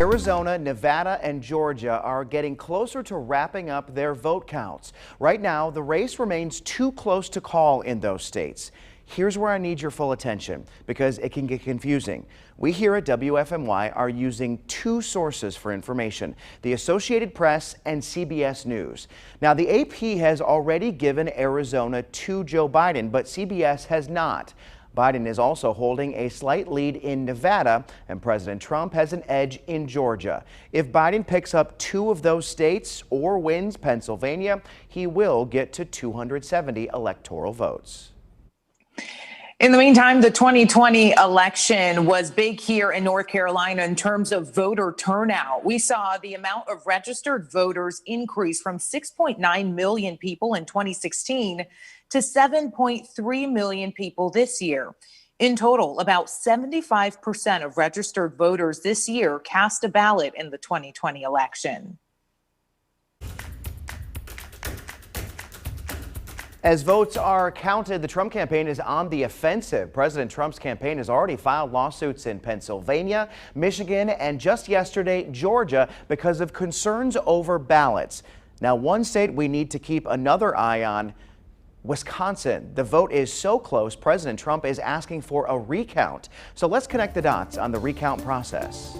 Arizona, Nevada, and Georgia are getting closer to wrapping up their vote counts. Right now, the race remains too close to call in those states. Here's where I need your full attention because it can get confusing. We here at WFMY are using two sources for information, the Associated Press and CBS News. Now, the AP has already given Arizona to Joe Biden, but CBS has not. Biden is also holding a slight lead in Nevada, and President Trump has an edge in Georgia. If Biden picks up two of those states or wins Pennsylvania, he will get to 270 electoral votes. In the meantime, the 2020 election was big here in North Carolina in terms of voter turnout. We saw the amount of registered voters increase from 6.9 million people in 2016 to 7.3 million people this year. In total, about 75% of registered voters this year cast a ballot in the 2020 election. As votes are counted, the Trump campaign is on the offensive. President Trump's campaign has already filed lawsuits in Pennsylvania, Michigan, and just yesterday, Georgia, because of concerns over ballots. Now, one state we need to keep another eye on, Wisconsin. The vote is so close, President Trump is asking for a recount. So let's connect the dots on the recount process.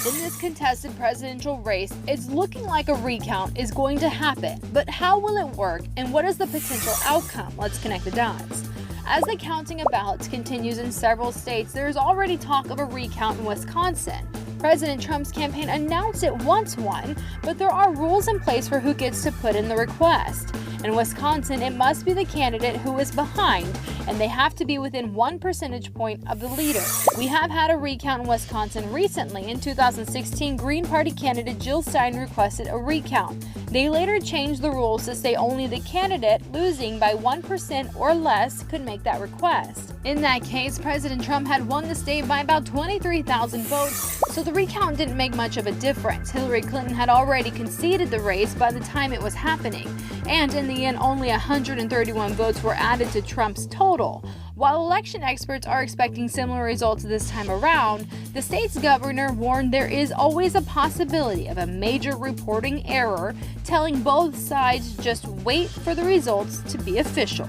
In this contested presidential race, it's looking like a recount is going to happen. But how will it work and what is the potential outcome? Let's connect the dots. As the counting of ballots continues in several states, there's already talk of a recount in Wisconsin. President Trump's campaign announced it wants one, but there are rules in place for who gets to put in the request. In Wisconsin, it must be the candidate who is behind, and they have to be within 1 percentage point of the leader. We have had a recount in Wisconsin recently. In 2016, Green Party candidate Jill Stein requested a recount. They later changed the rules to say only the candidate losing by 1% or less could make that request. In that case, President Trump had won the state by about 23,000 votes, so the recount didn't make much of a difference. Hillary Clinton had already conceded the race by the time it was happening, and in the end, only 131 votes were added to Trump's total. While election experts are expecting similar results this time around, the state's governor warned there is always a possibility of a major reporting error, telling both sides just wait for the results to be official.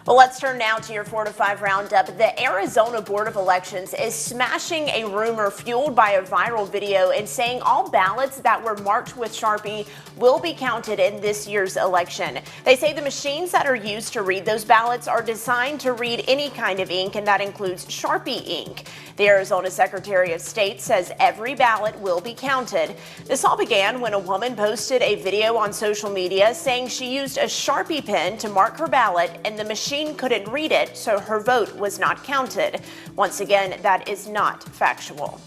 Well, let's turn now to your 4 to 5 roundup. The Arizona Board of Elections is smashing a rumor fueled by a viral video and saying all ballots that were marked with Sharpie will be counted in this year's election. They say the machines that are used to read those ballots are designed to read any kind of ink, and that includes Sharpie ink. The Arizona Secretary of State says every ballot will be counted. This all began when a woman posted a video on social media saying she used a Sharpie pen to mark her ballot and the machine couldn't read it, so her vote was not counted. Once again, that is not factual.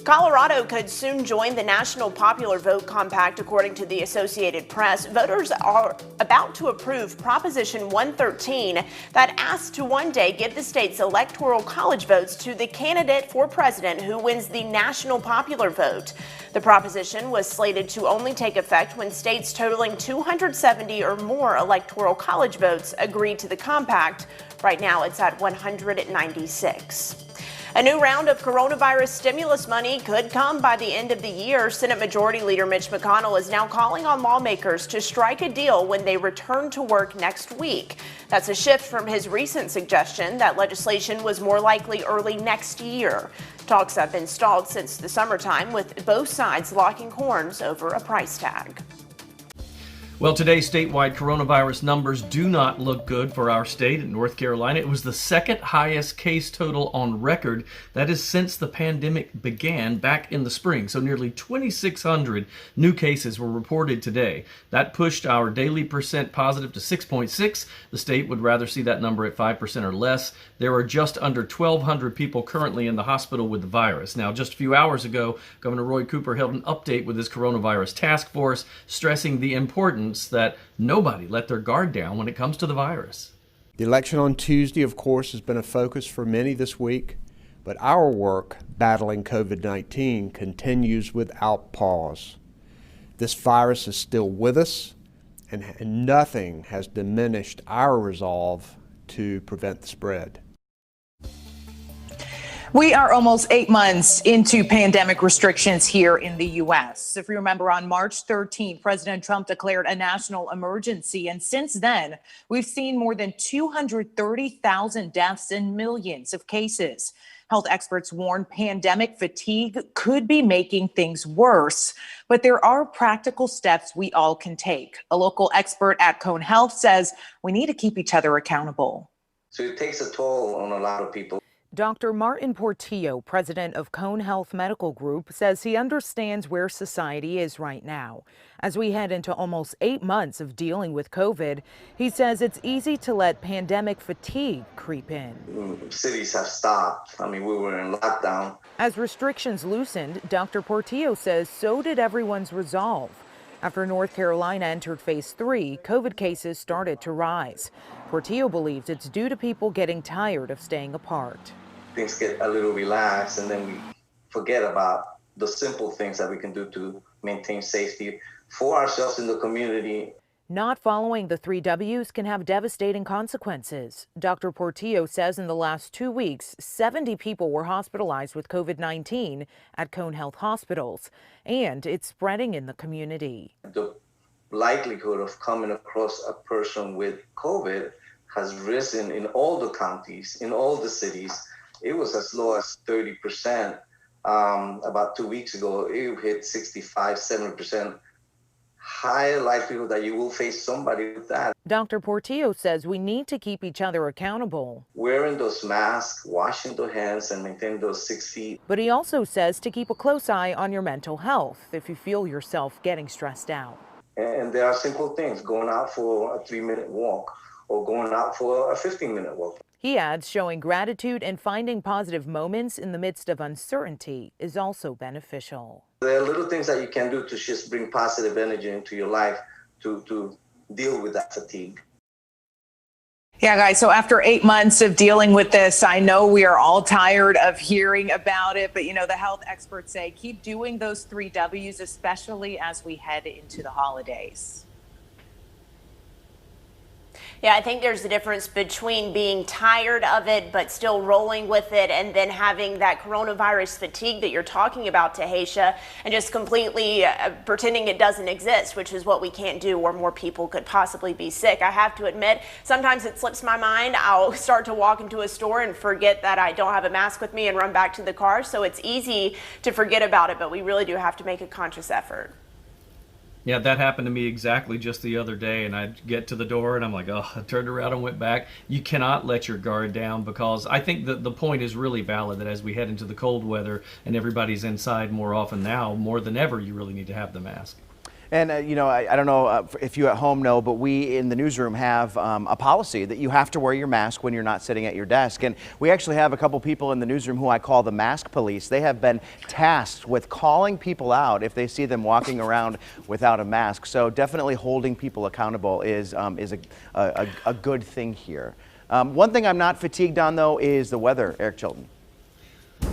Colorado could soon join the National Popular Vote Compact, according to the Associated Press. Voters are about to approve Proposition 113 that asks to one day give the state's electoral college votes to the candidate for president who wins the national popular vote. The proposition was slated to only take effect when states totaling 270 or more electoral college votes agreed to the compact. Right now, it's at 196. A new round of coronavirus stimulus money could come by the end of the year. Senate Majority Leader Mitch McConnell is now calling on lawmakers to strike a deal when they return to work next week. That's a shift from his recent suggestion that legislation was more likely early next year. Talks have been stalled since the summertime, with both sides locking horns over a price tag. Well, today, statewide coronavirus numbers do not look good for our state in North Carolina. It was the second highest case total on record. That is since the pandemic began back in the spring. So nearly 2,600 new cases were reported today. That pushed our daily percent positive to 6.6. The state would rather see that number at 5% or less. There are just under 1,200 people currently in the hospital with the virus. Now, just a few hours ago, Governor Roy Cooper held an update with his coronavirus task force, stressing the importance that nobody let their guard down when it comes to the virus. The election on Tuesday, of course, has been a focus for many this week, but our work battling COVID-19 continues without pause. This virus is still with us, and nothing has diminished our resolve to prevent the spread. We are almost 8 months into pandemic restrictions here in the U.S. If you remember, on March 13th, President Trump declared a national emergency. And since then, we've seen more than 230,000 deaths and millions of cases. Health experts warn pandemic fatigue could be making things worse, but there are practical steps we all can take. A local expert at Cone Health says we need to keep each other accountable. So it takes a toll on a lot of people. Dr. Martin Portillo, president of Cone Health Medical Group, says he understands where society is right now. As we head into almost 8 months of dealing with COVID, he says it's easy to let pandemic fatigue creep in. Cities have stopped. I mean, we were in lockdown. As restrictions loosened, Dr. Portillo says so did everyone's resolve. After North Carolina entered phase 3, COVID cases started to rise. Portillo believes it's due to people getting tired of staying apart. Things get a little relaxed, and then we forget about the simple things that we can do to maintain safety for ourselves in the community. Not following the 3 W's can have devastating consequences. Dr. Portillo says in the last 2 weeks, 70 people were hospitalized with COVID-19 at Cone Health hospitals, and it's spreading in the community. The likelihood of coming across a person with COVID has risen in all the counties, in all the cities. It was as low as 30%. About 2 weeks ago, it hit 65, 70%. Higher likelihood that you will face somebody with that. Dr. Portillo says we need to keep each other accountable. Wearing those masks, washing the hands, and maintaining those 6 feet. But he also says to keep a close eye on your mental health if you feel yourself getting stressed out. And there are simple things, going out for a 3-minute walk or going out for a 15-minute walk. He adds showing gratitude and finding positive moments in the midst of uncertainty is also beneficial. There are little things that you can do to just bring positive energy into your life to deal with that fatigue. Yeah, guys, so after 8 months of dealing with this, I know we are all tired of hearing about it, but the health experts say keep doing those 3 W's, especially as we head into the holidays. Yeah, I think there's a difference between being tired of it but still rolling with it, and then having that coronavirus fatigue that you're talking about, Tahisha, and just completely pretending it doesn't exist, which is what we can't do, or more people could possibly be sick. I have to admit, sometimes it slips my mind. I'll start to walk into a store and forget that I don't have a mask with me and run back to the car, so it's easy to forget about it, but we really do have to make a conscious effort. Yeah, that happened to me exactly just the other day, and I'd get to the door and I'm like, oh, I turned around and went back. You cannot let your guard down, because I think that the point is really valid that as we head into the cold weather and everybody's inside more often now, more than ever, you really need to have the mask. And, I don't know if you at home know, but we in the newsroom have a policy that you have to wear your mask when you're not sitting at your desk. And we actually have a couple people in the newsroom who I call the mask police. They have been tasked with calling people out if they see them walking around without a mask. So definitely holding people accountable is a good thing here. One thing I'm not fatigued on, though, is the weather, Eric Chilton.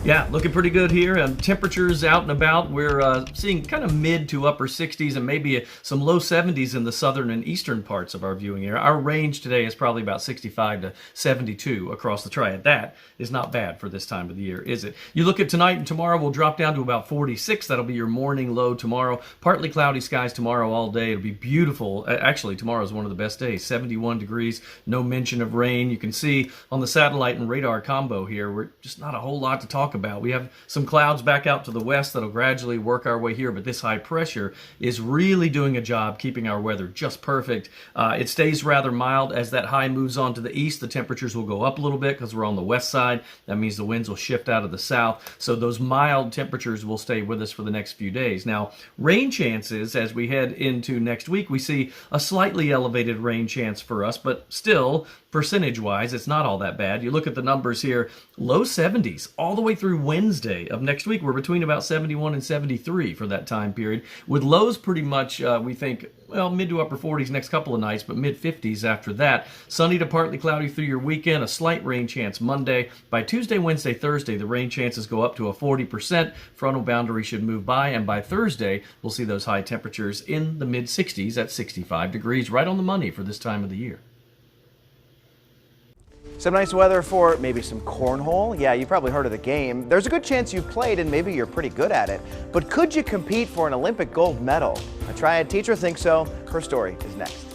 Yeah, looking pretty good here. Temperatures out and about. We're seeing kind of mid to upper 60s and maybe some low 70s in the southern and eastern parts of our viewing area. Our range today is probably about 65 to 72 across the triad. That is not bad for this time of the year, is it? You look at tonight and tomorrow, we'll drop down to about 46. That'll be your morning low tomorrow. Partly cloudy skies tomorrow all day. It'll be beautiful. Actually, tomorrow is one of the best days. 71 degrees, no mention of rain. You can see on the satellite and radar combo here, we're just not a whole lot to talk about. We have some clouds back out to the west that'll gradually work our way here, but this high pressure is really doing a job keeping our weather just perfect. It stays rather mild. As that high moves on to the east, the temperatures will go up a little bit because we're on the west side. That means the winds will shift out of the south. So those mild temperatures will stay with us for the next few days. Now, rain chances as we head into next week, we see a slightly elevated rain chance for us, but still, percentage-wise, it's not all that bad. You look at the numbers here, low 70s all the way through Wednesday of next week. We're between about 71 and 73 for that time period, with lows pretty much, we think, well, mid to upper 40s next couple of nights, but mid 50s after that. Sunny to partly cloudy through your weekend, a slight rain chance Monday. By Tuesday, Wednesday, Thursday, the rain chances go up to a 40%. Frontal boundary should move by, and by Thursday, we'll see those high temperatures in the mid 60s at 65 degrees, right on the money for this time of the year. Some nice weather for maybe some cornhole. Yeah, you've probably heard of the game. There's a good chance you've played and maybe you're pretty good at it. But could you compete for an Olympic gold medal? A triad teacher thinks so. Her story is next.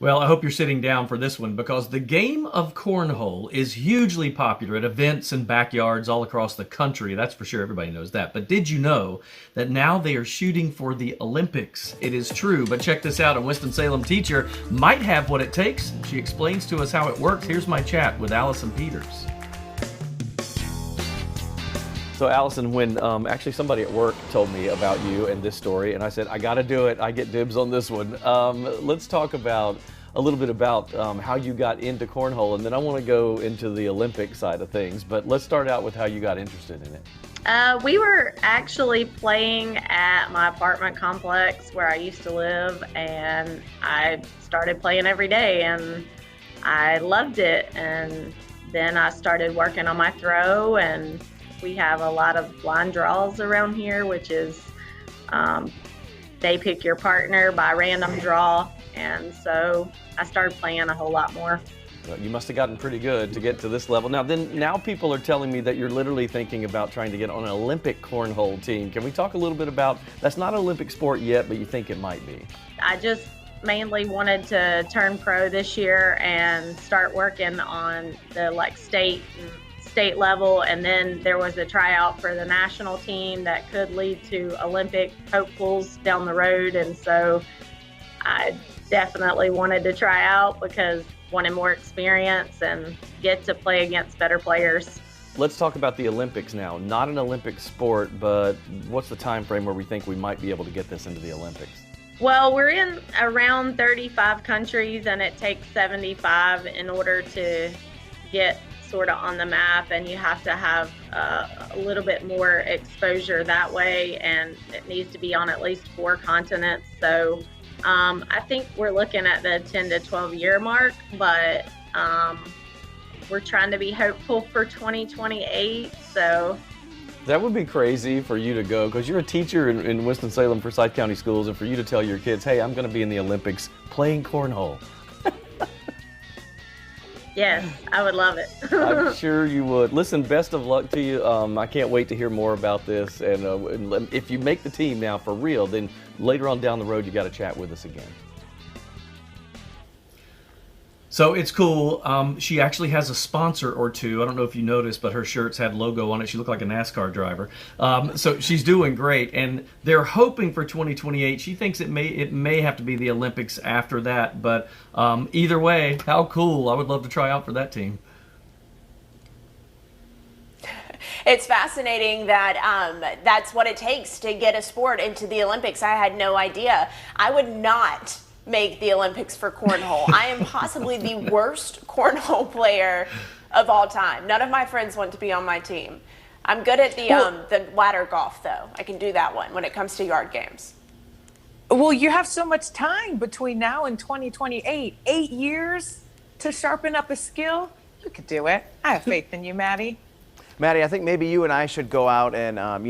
Well, I hope you're sitting down for this one because the game of cornhole is hugely popular at events and backyards all across the country. That's for sure. Everybody knows that. But did you know that now they are shooting for the Olympics? It is true. But check this out. A Winston-Salem teacher might have what it takes. She explains to us how it works. Here's my chat with Allison Peters. So Allison, when actually somebody at work told me about you and this story, and I said, I got to do it. I get dibs on this one. Let's talk about a little bit about how you got into cornhole, and then I want to go into the Olympic side of things. But let's start out with how you got interested in it. We were actually playing at my apartment complex where I used to live, and I started playing every day, and I loved it. And then I started working on my throw, and we have a lot of blind draws around here, which is they pick your partner by random draw. And so I started playing a whole lot more. Well, you must have gotten pretty good to get to this level. Now people are telling me that you're literally thinking about trying to get on an Olympic cornhole team. Can we talk a little bit about, that's not an Olympic sport yet, but you think it might be? I just mainly wanted to turn pro this year and start working on the state level, and then there was a tryout for the national team that could lead to Olympic hopefuls down the road, and so I definitely wanted to try out because I wanted more experience and get to play against better players. Let's talk about the Olympics now. Not an Olympic sport, but what's the time frame where we think we might be able to get this into the Olympics? Well, we're in around 35 countries, and it takes 75 in order to get sort of on the map, and you have to have a little bit more exposure that way, and it needs to be on at least 4 continents. So I think we're looking at the 10 to 12 year mark, but we're trying to be hopeful for 2028. So that would be crazy for you to go, because you're a teacher in Winston-Salem for Forsyth County Schools, and for you to tell your kids, hey, I'm going to be in the Olympics playing cornhole. yes, I would love it. I'm sure you would. Listen, best of luck to you. I can't wait to hear more about this. And if you make the team now for real, then later on down the road, you got to chat with us again. So it's cool. She actually has a sponsor or two. I don't know if you noticed, but her shirts had logo on it. She looked like a NASCAR driver. So she's doing great, and they're hoping for 2028. She thinks it may have to be the Olympics after that. But either way, how cool! I would love to try out for that team. It's fascinating that that's what it takes to get a sport into the Olympics. I had no idea. I would not make the Olympics for cornhole. I am possibly the worst cornhole player of all time. None of my friends want to be on my team. I'm good at the ladder golf, though. I can do that one when it comes to yard games. Well, you have so much time between now and 2028. 8 years to sharpen up a skill. You could do it. I have faith in you, Maddie. Maddie, I think maybe you and I should go out and,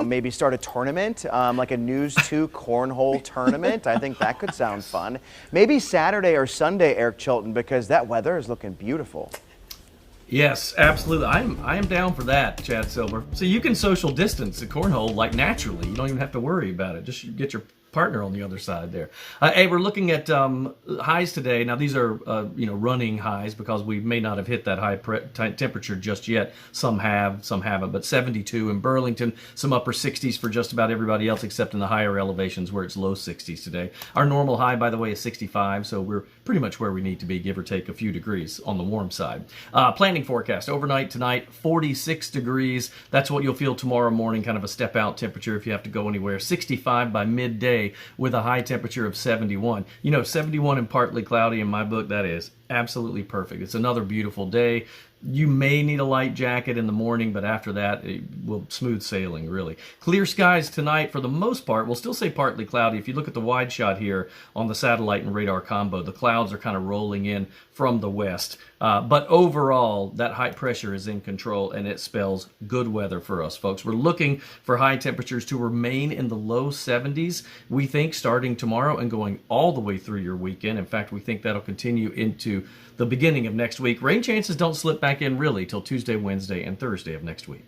maybe start a tournament, like a News 2 cornhole tournament. I think that could sound fun. Maybe Saturday or Sunday, Eric Chilton, because that weather is looking beautiful. Yes, absolutely. I am down for that, Chad Silver. So you can social distance the cornhole like naturally. You don't even have to worry about it. Just get your partner on the other side there. Hey, we're looking at highs today. Now these are running highs because we may not have hit that high temperature just yet. Some have, some haven't. But 72 in Burlington, some upper 60s for just about everybody else except in the higher elevations where it's low 60s today. Our normal high, by the way, is 65, so we're pretty much where we need to be, give or take a few degrees on the warm side. Planning forecast overnight tonight, 46 degrees. That's what you'll feel tomorrow morning, kind of a step out temperature if you have to go anywhere. 65 by midday with a high temperature of 71. 71 and partly cloudy in my book, that is absolutely perfect. It's another beautiful day. You may need a light jacket in the morning, but after that, it will smooth sailing, really. Clear skies tonight for the most part. We'll still say partly cloudy. If you look at the wide shot here on the satellite and radar combo, the clouds are kind of rolling in from the west. But overall, that high pressure is in control, and it spells good weather for us, folks. We're looking for high temperatures to remain in the low 70s, we think, starting tomorrow and going all the way through your weekend. In fact, we think that'll continue into the beginning of next week. Rain chances don't slip back in really till Tuesday, Wednesday, and Thursday of next week.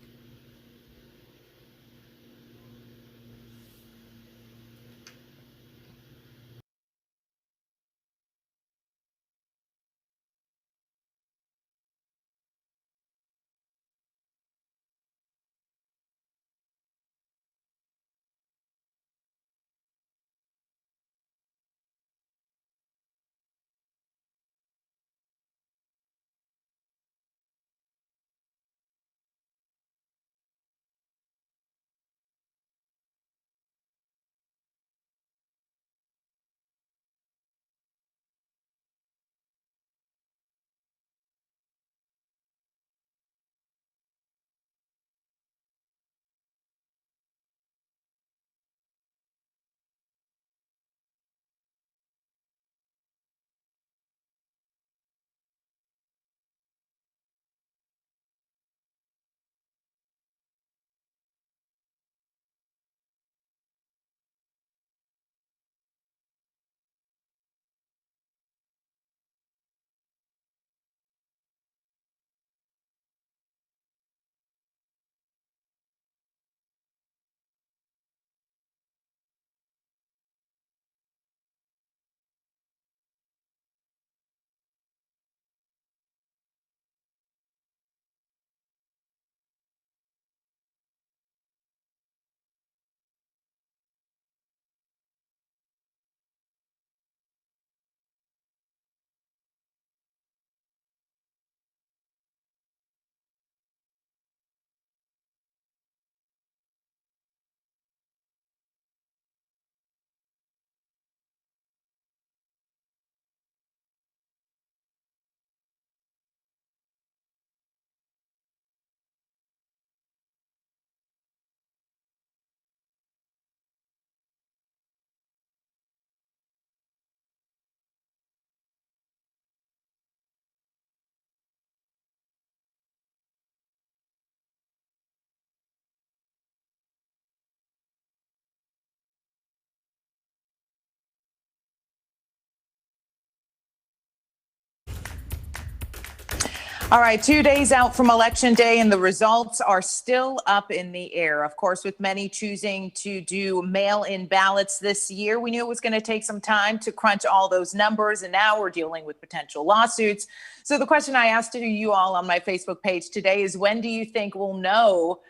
All right, 2 days out from Election Day, and the results are still up in the air. Of course, with many choosing to do mail-in ballots this year, we knew it was going to take some time to crunch all those numbers, and now we're dealing with potential lawsuits. So the question I asked to you all on my Facebook page today is, when do you think we'll know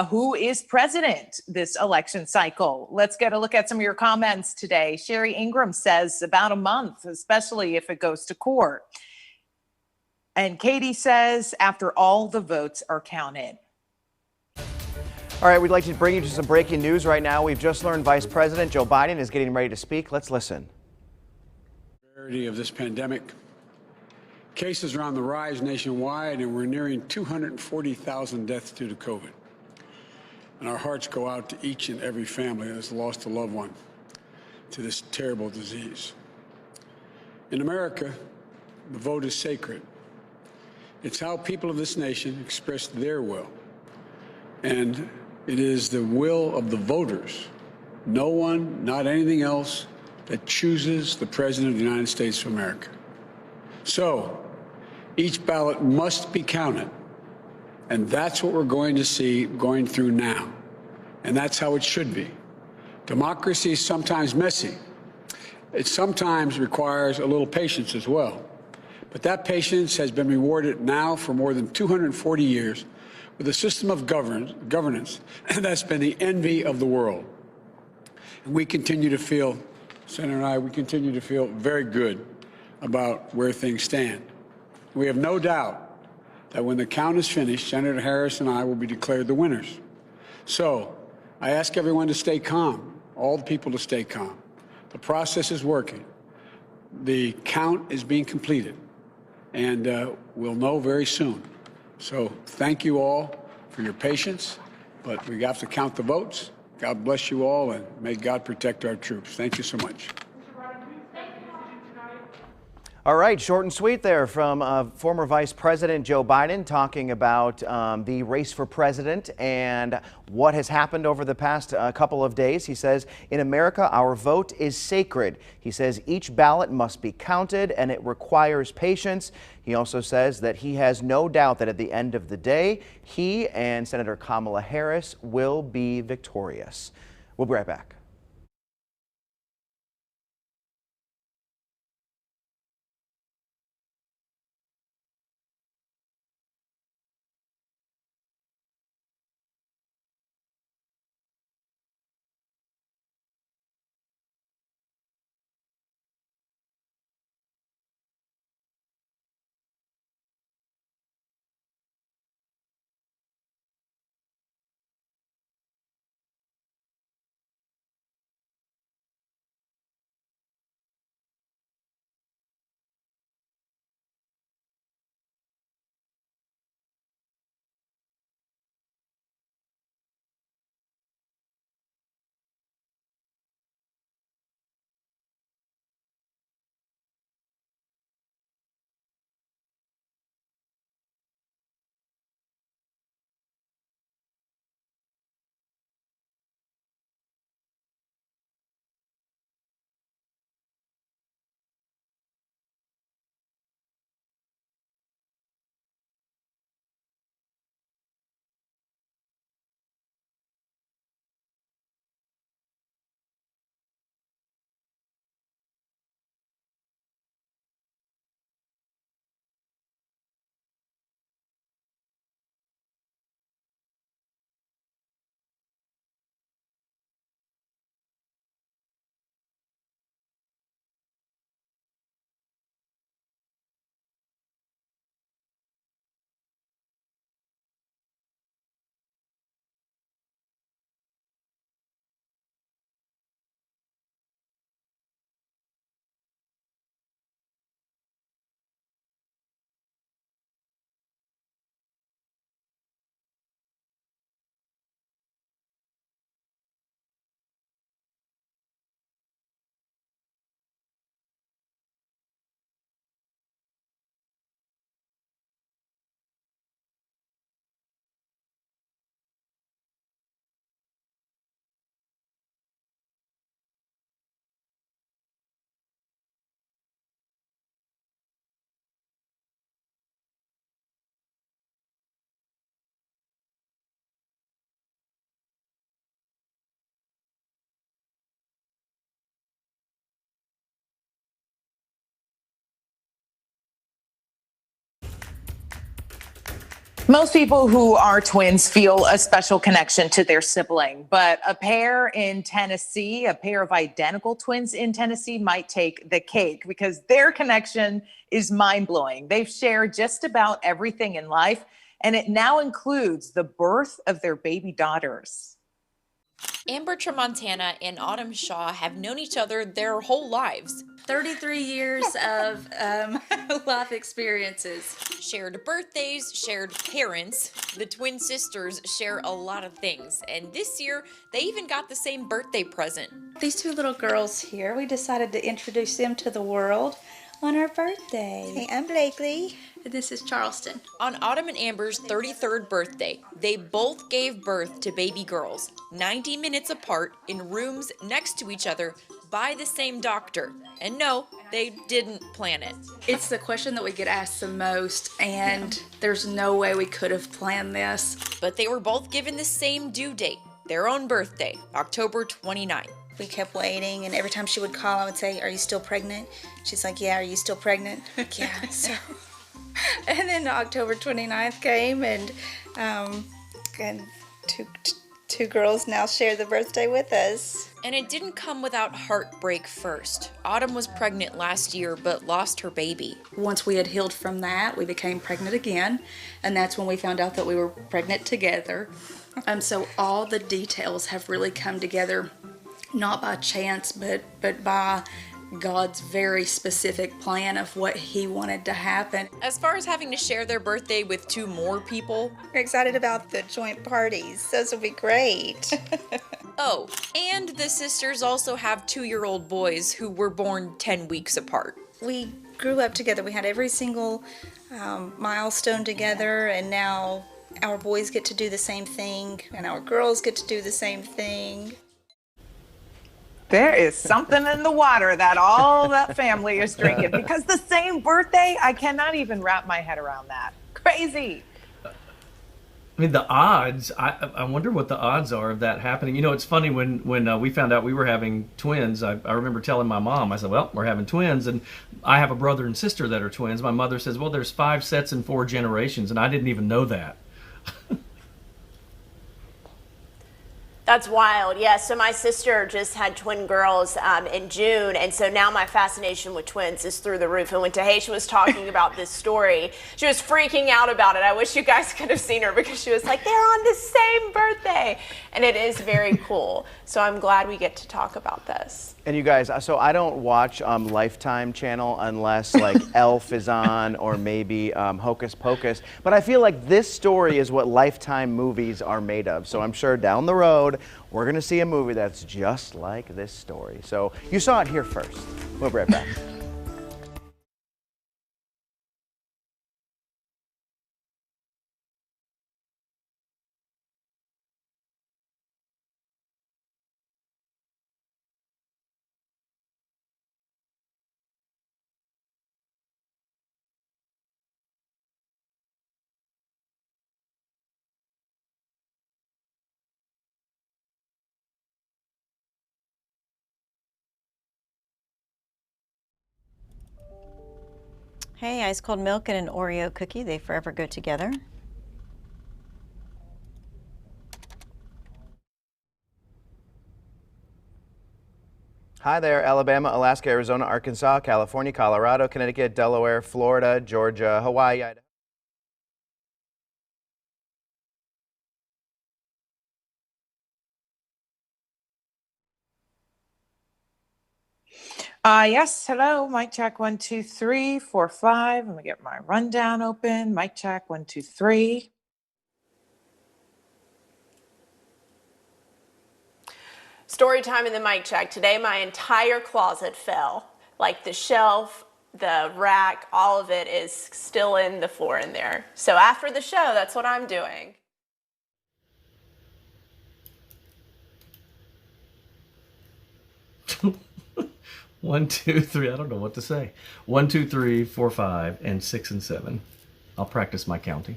who is president this election cycle? Let's get a look at some of your comments today. Sherry Ingram says about a month, especially if it goes to court. And Katie says after all the votes are counted. All right, we'd like to bring you to some breaking news right now. We've just learned Vice President Joe Biden is getting ready to speak. Let's listen. The severity of this pandemic. Cases are on the rise nationwide, and we're nearing 240,000 deaths due to COVID. And our hearts go out to each and every family that has lost a loved one to this terrible disease. In America, the vote is sacred. It's how people of this nation express their will. And it is the will of the voters, no one, not anything else, that chooses the President of the United States of America. So, each ballot must be counted. And that's what we're going to see going through now. And that's how it should be. Democracy is sometimes messy. It sometimes requires a little patience as well. But that patience has been rewarded now for more than 240 years with a system of governance that's been the envy of the world. And we continue to feel, Senator and I, we continue to feel very good about where things stand. We have no doubt that when the count is finished, Senator Harris and I will be declared the winners. So I ask everyone to stay calm, all the people to stay calm. The process is working. The count is being completed. And we'll know very soon. So thank you all for your patience, but we have to count the votes. God bless you all, and may God protect our troops. Thank you so much. All right, short and sweet there from former Vice President Joe Biden talking about the race for president and what has happened over the past couple of days. He says, in America, our vote is sacred. He says each ballot must be counted and it requires patience. He also says that he has no doubt that at the end of the day, he and Senator Kamala Harris will be victorious. We'll be right back. Most people who are twins feel a special connection to their sibling, but a pair of identical twins in Tennessee might take the cake because their connection is mind-blowing. They've shared just about everything in life, and it now includes the birth of their baby daughters. Amber Tramontana and Autumn Shaw have known each other their whole lives. 33 years of life experiences. Shared birthdays, shared parents. The twin sisters share a lot of things, and this year they even got the same birthday present. These two little girls here, we decided to introduce them to the world on our birthday. Hey, I'm Blakely. And this is Charleston. On Autumn and Amber's 33rd birthday, they both gave birth to baby girls, 90 minutes apart in rooms next to each other by the same doctor. And no, they didn't plan it. It's the question that we get asked the most, and there's no way we could have planned this. But they were both given the same due date, their own birthday, October 29th. We kept waiting, and every time she would call, I would say, "Are you still pregnant?" She's like, "Yeah, are you still pregnant?" Like, yeah, so. And then October 29th came, and two girls now share the birthday with us. And it didn't come without heartbreak first. Autumn was pregnant last year, but lost her baby. Once we had healed from that, we became pregnant again, and that's when we found out that we were pregnant together. So all the details have really come together, not by chance, but by God's very specific plan of what He wanted to happen. As far as having to share their birthday with two more people, We're excited about the joint parties. Those will be great. oh, and the sisters also have 2-year-old boys who were born 10 weeks apart. We grew up together. We had every single milestone together, and now our boys get to do the same thing, and our girls get to do the same thing. There is something in the water that all that family is drinking because the same birthday, I cannot even wrap my head around that. Crazy. I mean, the odds, I wonder what the odds are of that happening. You know, it's funny when we found out we were having twins, I remember telling my mom, I said, well, we're having twins, and I have a brother and sister that are twins. My mother says, well, there's 5 sets and 4 generations, and I didn't even know that. That's wild. Yeah, so my sister just had twin girls in June, and so now my fascination with twins is through the roof. And when Tahisha was talking about this story, she was freaking out about it. I wish you guys could have seen her because she was like, they're on the same birthday. And it is very cool. So I'm glad we get to talk about this. And you guys, so I don't watch Lifetime channel unless like Elf is on or maybe Hocus Pocus. But I feel like this story is what Lifetime movies are made of. So I'm sure down the road, we're going to see a movie that's just like this story. So you saw it here first. We'll be right back. Hey, ice cold milk and an Oreo cookie, they forever go together. Hi there, Alabama, Alaska, Arizona, Arkansas, California, Colorado, Connecticut, Delaware, Florida, Georgia, Hawaii, Idaho. Yes, hello, mic check 1 2 3 4 5. Let me get my rundown open. Mic check 1 2 3. Story time in the mic check. Today my entire closet fell. Like the shelf, the rack, all of it is still in the floor in there. So after the show, that's what I'm doing. One, two, three. I don't know what to say. 1, 2, 3, 4, 5, and 6 and 7. I'll practice my counting.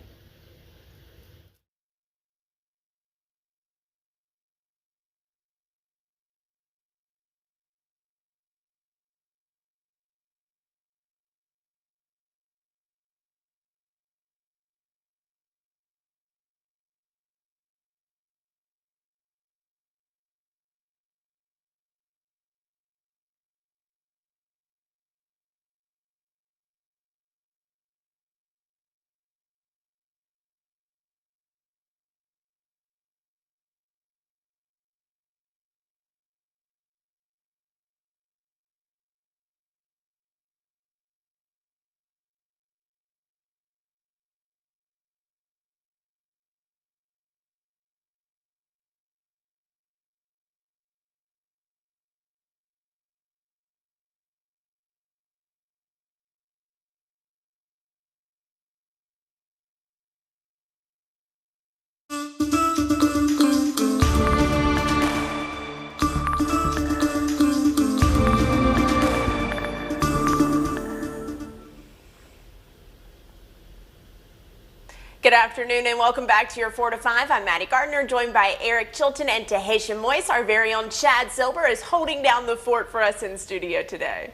afternoon and welcome back to your 4 to 5. I'm Maddie Gardner, joined by Eric Chilton and Tahesha Moise. Our very own Chad Silver is holding down the fort for us in studio today.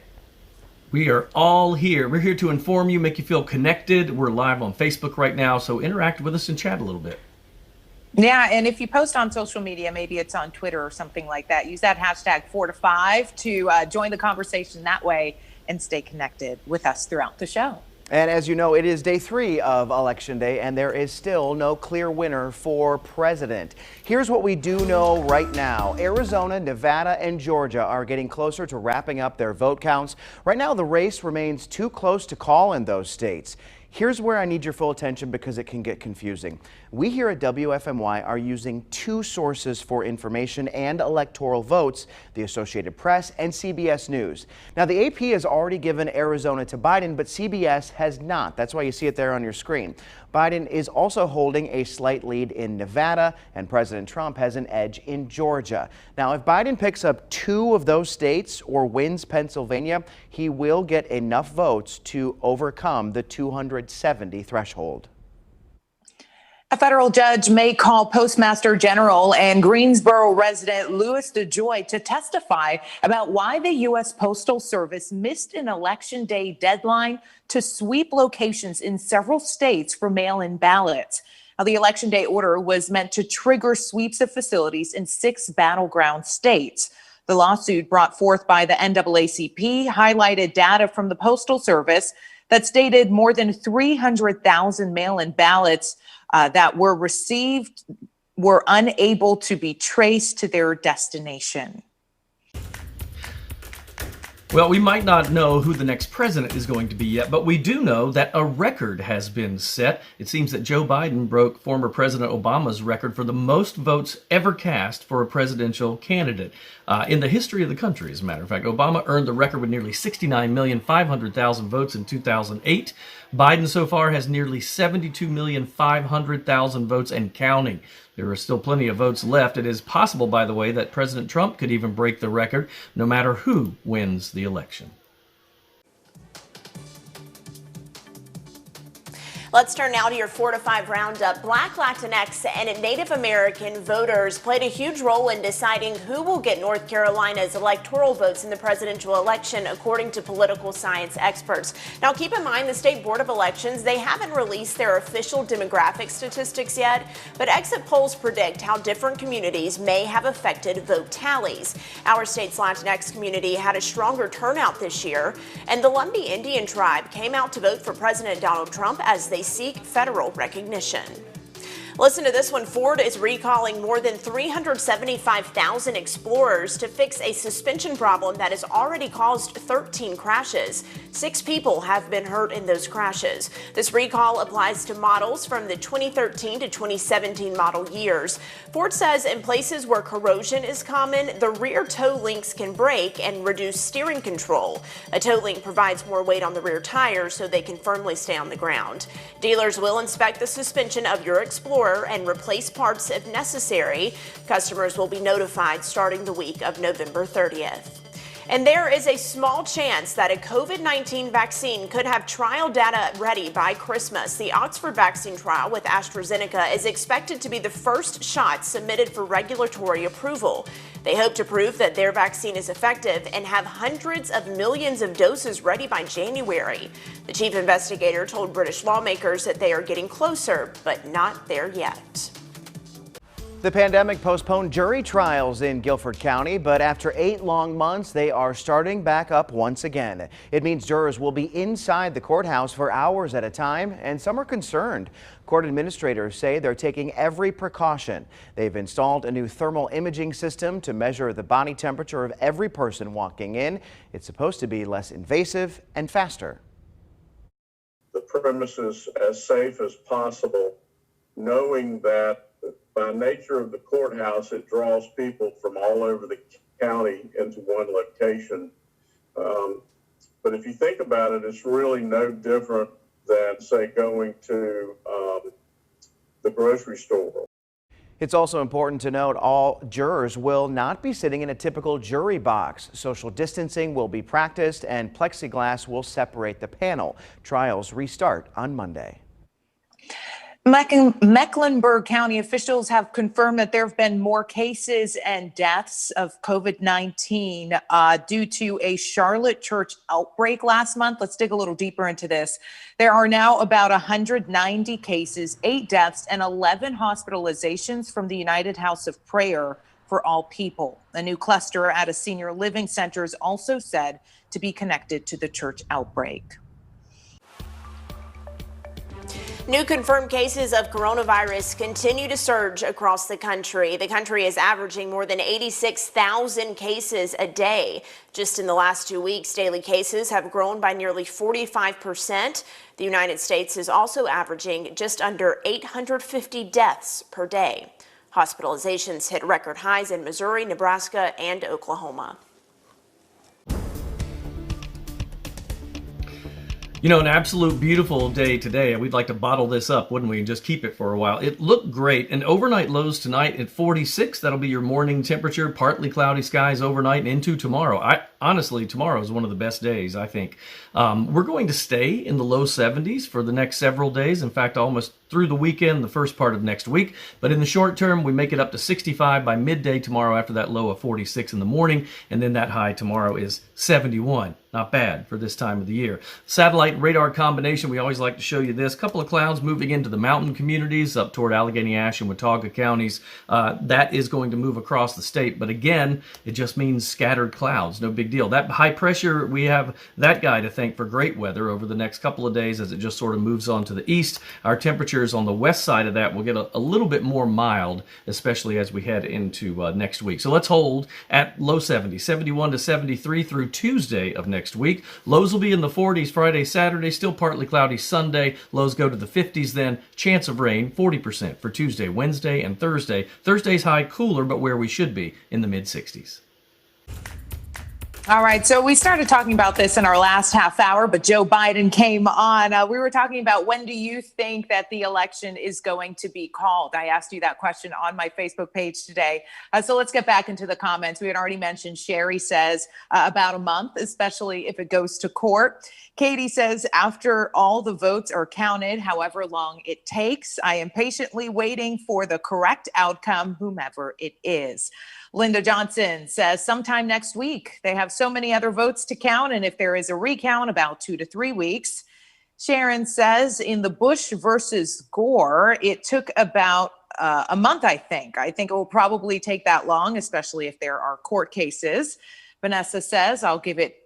We are all here. We're here to inform you, make you feel connected. We're live on Facebook right now, so interact with us and chat a little bit. Yeah, and if you post on social media, maybe it's on Twitter or something like that, use that hashtag 4 to 5 to join the conversation that way and stay connected with us throughout the show. And as you know, it is day 3 of Election Day, and there is still no clear winner for president. Here's what we do know right now. Arizona, Nevada, and Georgia are getting closer to wrapping up their vote counts. Right now, the race remains too close to call in those states. Here's where I need your full attention because it can get confusing. We here at WFMY are using 2 sources for information and electoral votes, the Associated Press and CBS News. Now, the AP has already given Arizona to Biden, but CBS has not. That's why you see it there on your screen. Biden is also holding a slight lead in Nevada, and President Trump has an edge in Georgia. Now, if Biden picks up 2 of those states or wins Pennsylvania, he will get enough votes to overcome the 270 threshold. A federal judge may call Postmaster General and Greensboro resident Louis DeJoy to testify about why the U.S. Postal Service missed an Election Day deadline to sweep locations in several states for mail-in ballots. Now, the Election Day order was meant to trigger sweeps of facilities in 6 battleground states. The lawsuit brought forth by the NAACP highlighted data from the Postal Service that stated more than 300,000 mail-in ballots that were received were unable to be traced to their destination. Well, we might not know who the next president is going to be yet, but we do know that a record has been set. It seems that Joe Biden broke former President Obama's record for the most votes ever cast for a presidential candidate in the history of the country, as a matter of fact. Obama earned the record with nearly 69,500,000 votes in 2008. Biden so far has nearly 72,500,000 votes and counting. There are still plenty of votes left. It is possible, by the way, that President Trump could even break the record, no matter who wins the election. Let's turn now to your 4 to 5 roundup. Black, Latinx, and Native American voters played a huge role in deciding who will get North Carolina's electoral votes in the presidential election, according to political science experts. Now, keep in mind the State Board of Elections, they haven't released their official demographic statistics yet, but exit polls predict how different communities may have affected vote tallies. Our state's Latinx community had a stronger turnout this year, and the Lumbee Indian tribe came out to vote for President Donald Trump as they seek federal recognition. Listen to this one. Ford is recalling more than 375,000 Explorers to fix a suspension problem that has already caused 13 crashes. 6 people have been hurt in those crashes. This recall applies to models from the 2013 to 2017 model years. Ford says in places where corrosion is common, the rear toe links can break and reduce steering control. A toe link provides more weight on the rear tires so they can firmly stay on the ground. Dealers will inspect the suspension of your Explorer and replace parts if necessary. Customers will be notified starting the week of November 30th. And there is a small chance that a COVID-19 vaccine could have trial data ready by Christmas. The Oxford vaccine trial with AstraZeneca is expected to be the first shot submitted for regulatory approval. They hope to prove that their vaccine is effective and have hundreds of millions of doses ready by January. The chief investigator told British lawmakers that they are getting closer, but not there yet. The pandemic postponed jury trials in Guilford County, but after 8 long months, they are starting back up once again. It means jurors will be inside the courthouse for hours at a time, and some are concerned. Court administrators say they're taking every precaution. They've installed a new thermal imaging system to measure the body temperature of every person walking in. It's supposed to be less invasive and faster. The premises as safe as possible, knowing that by nature of the courthouse, it draws people from all over the county into one location. But if you think about it, it's really no different than, say, going to the grocery store. It's also important to note all jurors will not be sitting in a typical jury box. Social distancing will be practiced and plexiglass will separate the panel. Trials restart on Monday. Mecklenburg County officials have confirmed that there have been more cases and deaths of COVID-19 due to a Charlotte church outbreak last month. Let's dig a little deeper into this. There are now about 190 cases, 8 deaths, and 11 hospitalizations from the United House of Prayer for All People. A new cluster at a senior living center is also said to be connected to the church outbreak. New confirmed cases of coronavirus continue to surge across the country. The country is averaging more than 86,000 cases a day. Just in the last 2 weeks, daily cases have grown by nearly 45%. The United States is also averaging just under 850 deaths per day. Hospitalizations hit record highs in Missouri, Nebraska, and Oklahoma. You know, an absolute beautiful day today. We'd like to bottle this up, wouldn't we, and just keep it for a while. It looked great. And overnight lows tonight at 46. That'll be your morning temperature. Partly cloudy skies overnight and into tomorrow. Honestly, tomorrow is one of the best days, I think. We're going to stay in the low 70s for the next several days. In fact, almost through the weekend, the first part of next week. But in the short term, we make it up to 65 by midday tomorrow after that low of 46 in the morning. And then that high tomorrow is 71. Not bad for this time of the year. Satellite and radar combination, we always like to show you this. Couple of clouds moving into the mountain communities up toward Allegheny, Ashe, and Watauga counties. That is going to move across the state. But again, it just means scattered clouds. No big deal. That high pressure, we have that guy to thank for great weather over the next couple of days as it just sort of moves on to the east. Our temperatures on the west side of that will get a little bit more mild, especially as we head into next week. So let's hold at low 70, 71 to 73 through Tuesday of next week. Lows will be in the 40s Friday, Saturday, still partly cloudy Sunday. Lows go to the 50s then. Chance of rain, 40% for Tuesday, Wednesday, and Thursday. Thursday's high cooler, but where we should be in the mid-60s. All right, so we started talking about this in our last half hour, but Joe Biden came on. We were talking about when do you think that the election is going to be called? I asked you that question on my Facebook page today. So let's get back into the comments. We had already mentioned Sherry says about a month, especially if it goes to court. Katie says after all the votes are counted, however long it takes, I am patiently waiting for the correct outcome, whomever it is. Linda Johnson says sometime next week. They have so many other votes to count, and if there is a recount, about 2 to 3 weeks. Sharon says in the Bush versus Gore, it took about a month, I think. I think it will probably take that long, especially if there are court cases. Vanessa says, I'll give it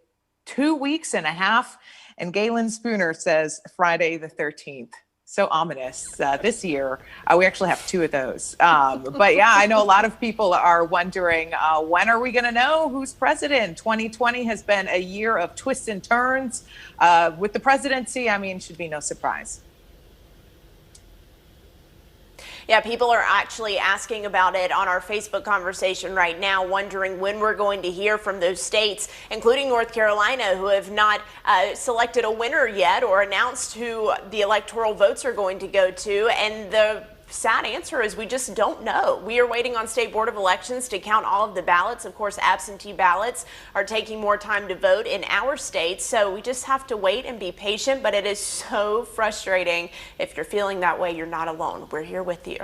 2 weeks and a half. And Galen Spooner says Friday the 13th. So ominous this year. We actually have 2 of those. But yeah, I know a lot of people are wondering, when are we going to know who's president? 2020 has been a year of twists and turns. With the presidency, I mean, should be no surprise. Yeah, people are actually asking about it on our Facebook conversation right now, wondering when we're going to hear from those states, including North Carolina, who have not selected a winner yet or announced who the electoral votes are going to go to. And the sad answer is we just don't know. We are waiting on State Board of Elections to count all of the ballots. Of course, absentee ballots are taking more time to vote in our state, so we just have to wait and be patient, but it is so frustrating. If you're feeling that way, you're not alone. We're here with you.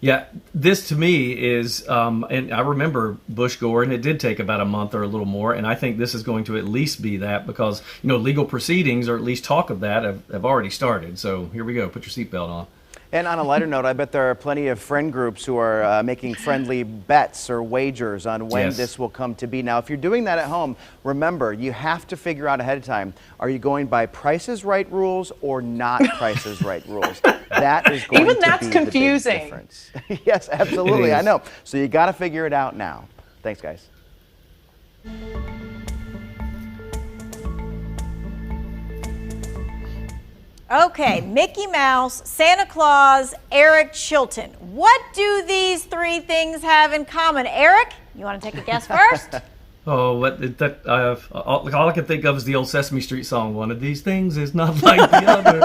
Yeah, this to me is, and I remember Bush Gore, and it did take about a month or a little more, and I think this is going to at least be that because, you know, legal proceedings, or at least talk of that, have already started. So here we go. Put your seatbelt on. And on a lighter note, I bet there are plenty of friend groups who are making friendly bets or wagers on when this will come to be. Now, if you're doing that at home, remember, you have to figure out ahead of time, are you going by Price is Right rules or not Price is Right rules? That is going Even to that's be confusing. The big difference. Yes, absolutely. I know. So you got to figure it out now. Thanks, guys. Okay, Mickey Mouse, Santa Claus, Eric Chilton. What do these 3 things have in common? Eric, you want to take a guess first? Oh, all I can think of is the old Sesame Street song, one of these things is not like the other.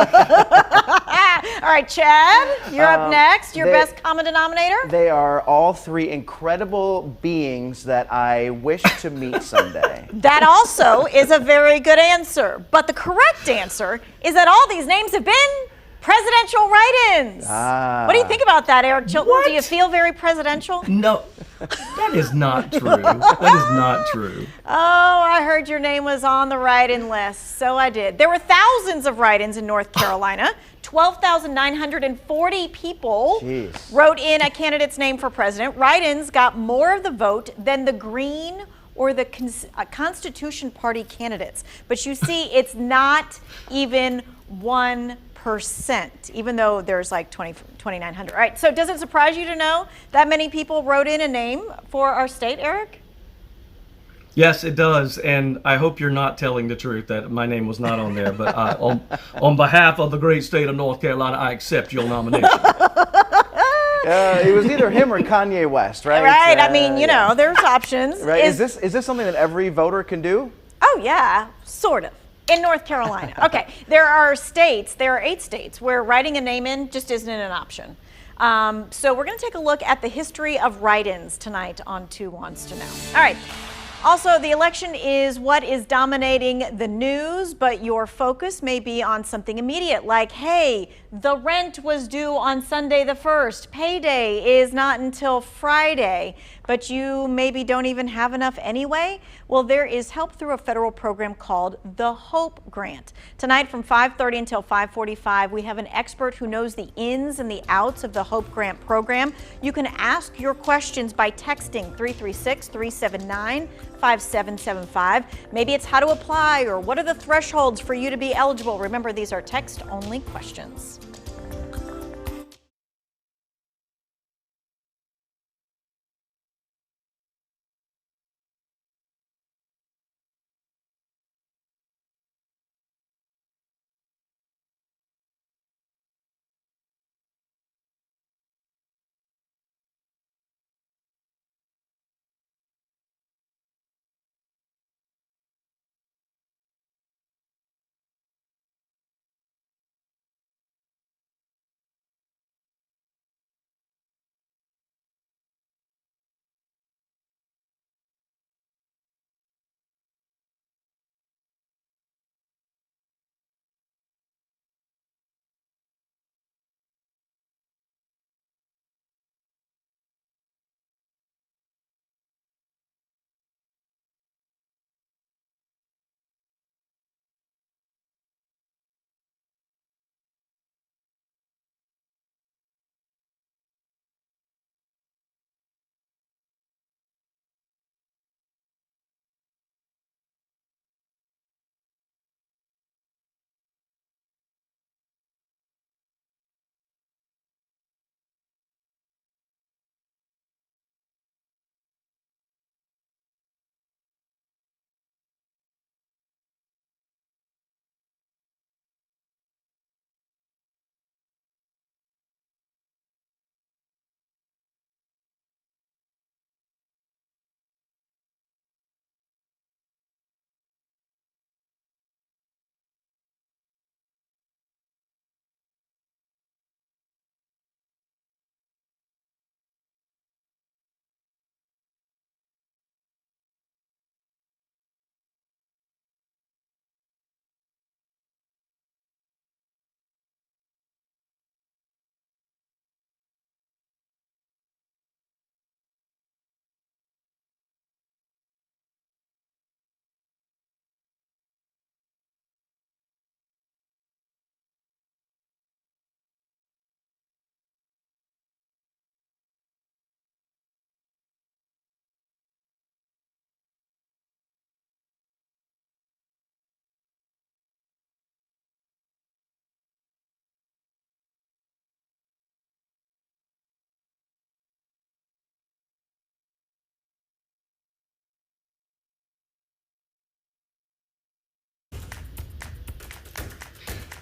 All right, Chad, you're up next. Your best common denominator? They are all 3 incredible beings that I wish to meet someday. That also is a very good answer. But the correct answer is that all these names have been Presidential write-ins. What do you think about that, Eric Chilton? What? Do you feel very presidential? No, that is not true. That is not true. Oh, I heard your name was on the write-in list. So I did. There were thousands of write-ins in North Carolina. 12,940 people wrote in a candidate's name for president. Write-ins got more of the vote than the Green or the Constitution Party candidates. But you see, it's not even 1%, even though there's like 2,900. All right, so does it surprise you to know that many people wrote in a name for our state, Eric? Yes, it does, and I hope you're not telling the truth that my name was not on there. But on behalf of the great state of North Carolina, I accept your nomination. It was either him or Kanye West, right? Right. I mean, you know, there's options. Right. Is this something that every voter can do? Oh yeah, sort of. In North Carolina. Okay, there are 8 states where writing a name in just isn't an option. So we're going to take a look at the history of write-ins tonight on 2 Wants to Know. All right. Also, the election is what is dominating the news, but your focus may be on something immediate, like, hey, the rent was due on Sunday the 1st. Payday is not until Friday, but you maybe don't even have enough anyway. Well, there is help through a federal program called the HOPE Grant. Tonight from 5:30 until 5:45, we have an expert who knows the ins and the outs of the HOPE Grant program. You can ask your questions by texting 336-379-5775. Maybe it's how to apply or what are the thresholds for you to be eligible. Remember, these are text-only questions.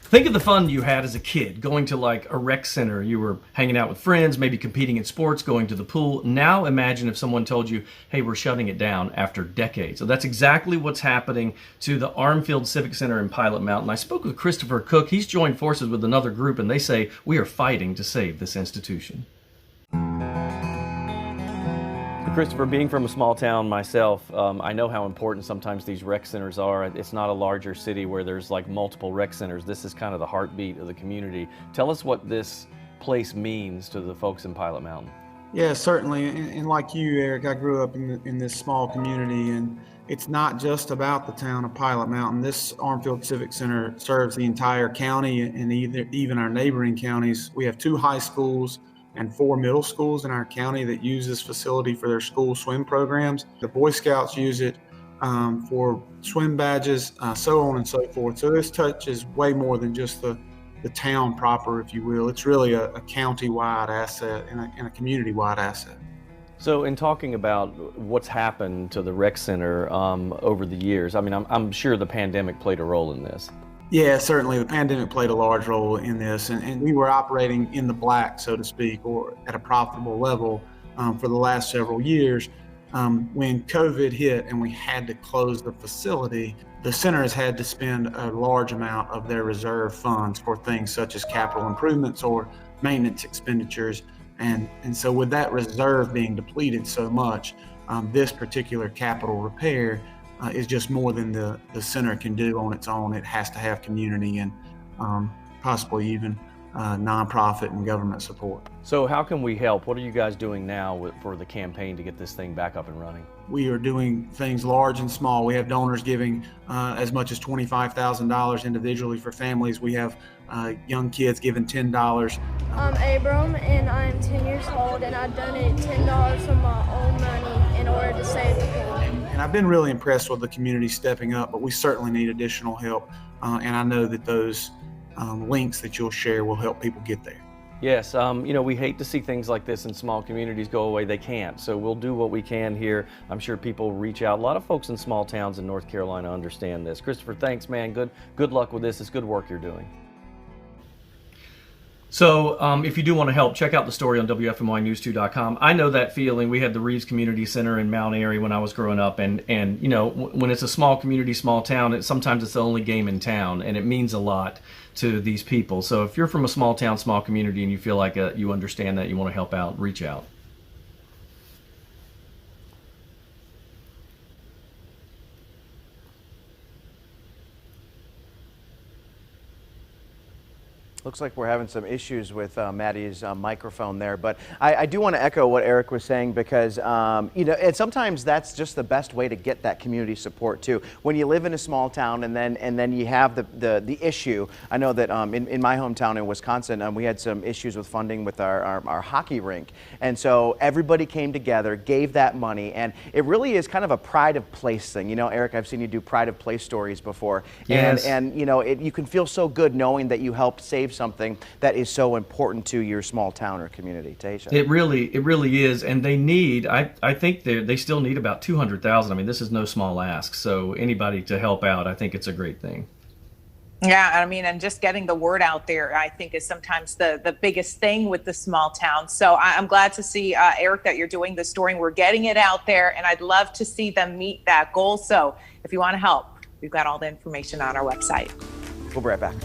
Think of the fun you had as a kid, going to like a rec center. You were hanging out with friends, maybe competing in sports, going to the pool. Now imagine if someone told you, hey, we're shutting it down after decades. So that's exactly what's happening to the Armfield Civic Center in Pilot Mountain. I spoke with Christopher Cook. He's joined forces with another group, and they say we are fighting to save this institution. The Christopher, being from a small town myself, I know how important sometimes these rec centers are. It's not a larger city where there's like multiple rec centers. This is kind of the heartbeat of the community. Tell us what this place means to the folks in Pilot Mountain. Yeah, certainly. And like you, Eric, I grew up in this small community, and it's not just about the town of Pilot Mountain. This Armfield Civic Center serves the entire county and even our neighboring counties. We have 2 high schools and 4 middle schools in our county that use this facility for their school swim programs. The Boy Scouts use it for swim badges, so on and so forth. So this touches way more than just the town proper, if you will. It's really a county-wide asset and a community-wide asset. So in talking about what's happened to the rec center over the years, I mean, I'm sure the pandemic played a role in this. Yeah, certainly the pandemic played a large role in this, and we were operating in the black, so to speak, or at a profitable level for the last several years. When COVID hit and we had to close the facility, the center has had to spend a large amount of their reserve funds for things such as capital improvements or maintenance expenditures. And so with that reserve being depleted so much, this particular capital repair is just more than the center can do on its own. It has to have community and possibly even nonprofit and government support. So how can we help? What are you guys doing now for the campaign to get this thing back up and running? We are doing things large and small. We have donors giving as much as $25,000 individually for families. We have young kids giving $10. I'm Abram and I'm 10 years old, and I donated $10 of my own money in order to save the pool. And I've been really impressed with the community stepping up, but we certainly need additional help. And I know that those links that you'll share will help people get there. Yes, you know, we hate to see things like this in small communities go away. They can't. So we'll do what we can here. I'm sure people reach out. A lot of folks in small towns in North Carolina understand this. Christopher, thanks, man. Good luck with this. It's good work you're doing. So if you do want to help, check out the story on WFMYnews2.com. I know that feeling. We had the Reeves Community Center in Mount Airy when I was growing up, and you know, when it's a small community, small town, sometimes it's the only game in town, and it means a lot to these people. So if you're from a small town, small community, and you feel like you understand that, you want to help out, reach out. Looks like we're having some issues with Maddie's microphone there, but I do want to echo what Eric was saying, because you know, and sometimes that's just the best way to get that community support too. When you live in a small town and then you have the issue. I know that in my hometown in Wisconsin, we had some issues with funding with our hockey rink, and so everybody came together, gave that money, and it really is kind of a pride of place thing. You know, Eric, I've seen you do pride of place stories before, yes. and you know, you can feel so good knowing that you helped save something that is so important to your small town or community. Taisha. It really is, and they need. I think they still need about 200,000. I mean, this is no small ask. So anybody to help out, I think it's a great thing. Yeah, I mean, and just getting the word out there, I think, is sometimes the biggest thing with the small town. So I'm glad to see, Eric, that you're doing this story. We're getting it out there, and I'd love to see them meet that goal. So if you want to help, we've got all the information on our website. We'll be right back.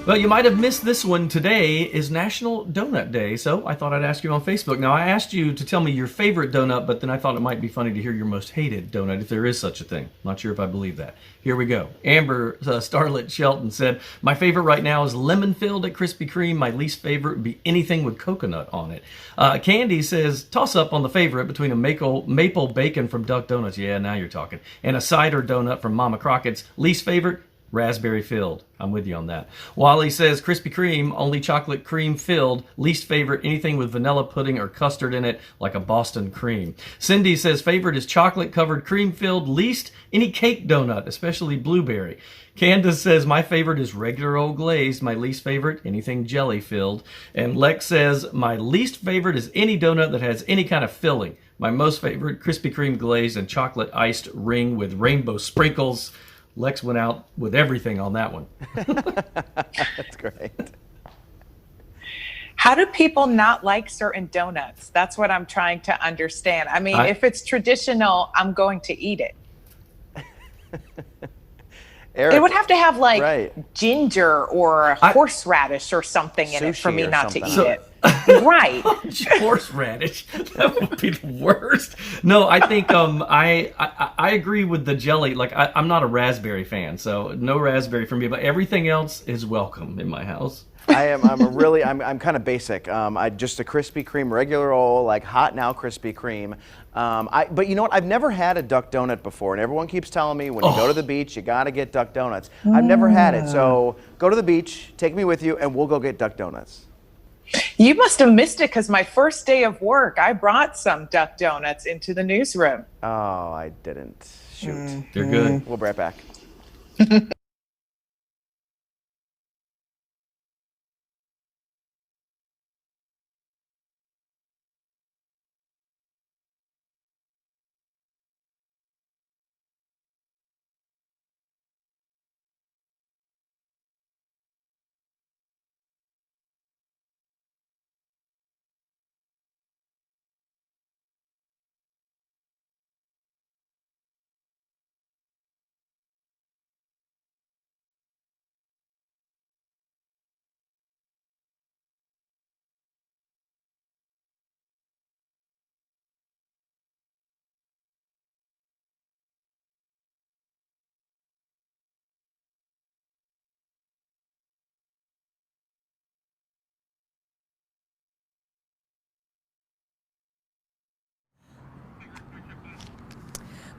Well, you might have missed this one. Today is National Donut Day, so I thought I'd ask you on Facebook. Now, I asked you to tell me your favorite donut, but then I thought it might be funny to hear your most hated donut, if there is such a thing. Not sure if I believe that. Here we go. Amber Starlet Shelton said, my favorite right now is lemon-filled at Krispy Kreme. My least favorite would be anything with coconut on it. Candy says, toss up on the favorite between a maple bacon from Duck Donuts. Yeah, now you're talking. And a cider donut from Mama Crockett's. Least favorite? Raspberry filled. I'm with you on that. Wally says Krispy Kreme, only chocolate cream filled. Least favorite, anything with vanilla pudding or custard in it, like a Boston cream. Cindy says favorite is chocolate covered cream filled. Least, any cake donut, especially blueberry. Candace says my favorite is regular old glazed. My least favorite, anything jelly filled. And Lex says my least favorite is any donut that has any kind of filling. My most favorite, Krispy Kreme glazed and chocolate iced ring with rainbow sprinkles. Lex went out with everything on that one. That's great. How do people not like certain donuts? That's what I'm trying to understand. I mean, if it's traditional, I'm going to eat it. Eric, it would have to have like ginger or horseradish or something in it for me not to eat it. Right. Horseradish. That would be the worst. No, I think I agree with the jelly. Like I'm not a raspberry fan, so no raspberry for me. But everything else is welcome in my house. I'm kind of basic. I just a Krispy Kreme, regular old, like hot now Krispy Kreme. But you know what? I've never had a duck donut before, and everyone keeps telling me when you go to the beach, you got to get duck donuts. I've never had it, so go to the beach, take me with you, and we'll go get duck donuts. You must have missed it because my first day of work, I brought some duck donuts into the newsroom. Oh, I didn't. Shoot. They're good. We'll be right back.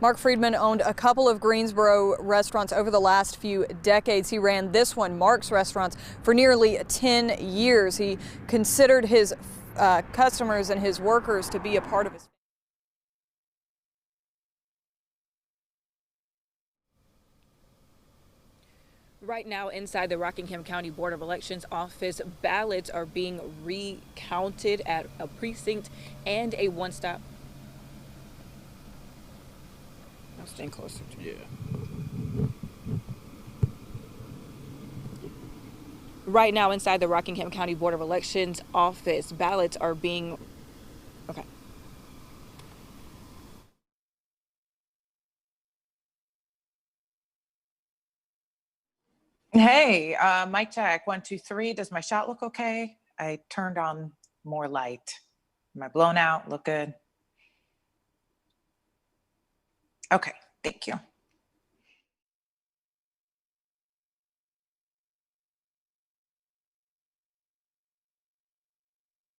Mark Friedman owned a couple of Greensboro restaurants over the last few decades. He ran this one, Mark's Restaurants, for nearly 10 years. He considered his customers and his workers to be a part of his. Right now, inside the Rockingham County Board of Elections office, ballots are being recounted at a precinct and a one-stop. I'm staying closer to you. Right now, inside the Rockingham County Board of Elections office, ballots are being. Okay. Hey, mic check, 1, 2, 3. Does my shot look okay? I turned on more light. Am I blown out? Look good? Okay, thank you.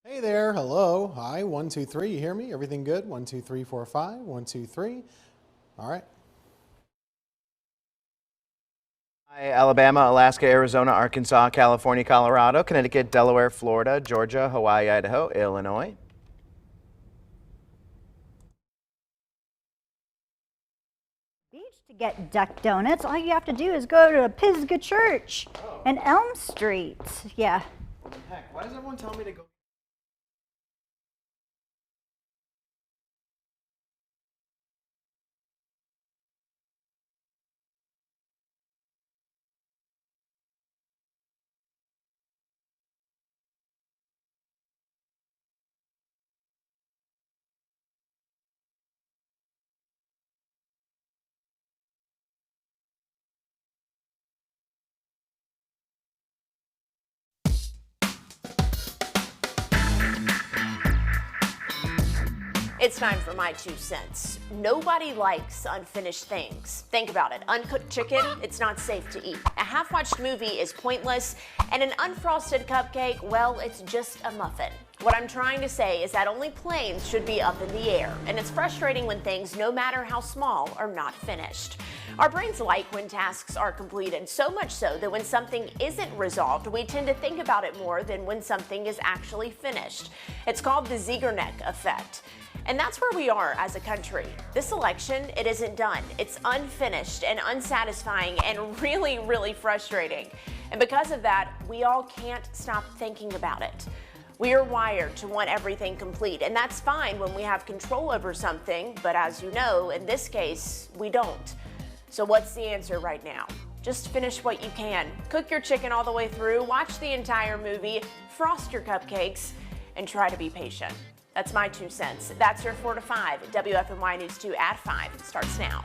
Hey there, hello, hi, 1, 2, 3, you hear me? Everything good? 1, 2, 3, 4, 5, 1, 2, 3. All right. Hi, Alabama, Alaska, Arizona, Arkansas, California, Colorado, Connecticut, Delaware, Florida, Georgia, Hawaii, Idaho, Illinois. To get duck donuts, all you have to do is go to Pisgah Church and Elm Street. Yeah. Heck, why does everyone tell me to go? It's time for my 2 cents. Nobody likes unfinished things. Think about it. Uncooked chicken, it's not safe to eat. A half-watched movie is pointless, and an unfrosted cupcake, well, it's just a muffin. What I'm trying to say is that only planes should be up in the air, and it's frustrating when things, no matter how small, are not finished. Our brains like when tasks are completed, so much so that when something isn't resolved, we tend to think about it more than when something is actually finished. It's called the Zeigarnik effect. And that's where we are as a country. This election, it isn't done. It's unfinished and unsatisfying and really, really frustrating. And because of that, we all can't stop thinking about it. We are wired to want everything complete, and that's fine when we have control over something, but as you know, in this case, we don't. So what's the answer right now? Just finish what you can. Cook your chicken all the way through, watch the entire movie, frost your cupcakes, and try to be patient. That's my 2 cents. That's your 4 to 5. WFMY News 2 at 5 starts now.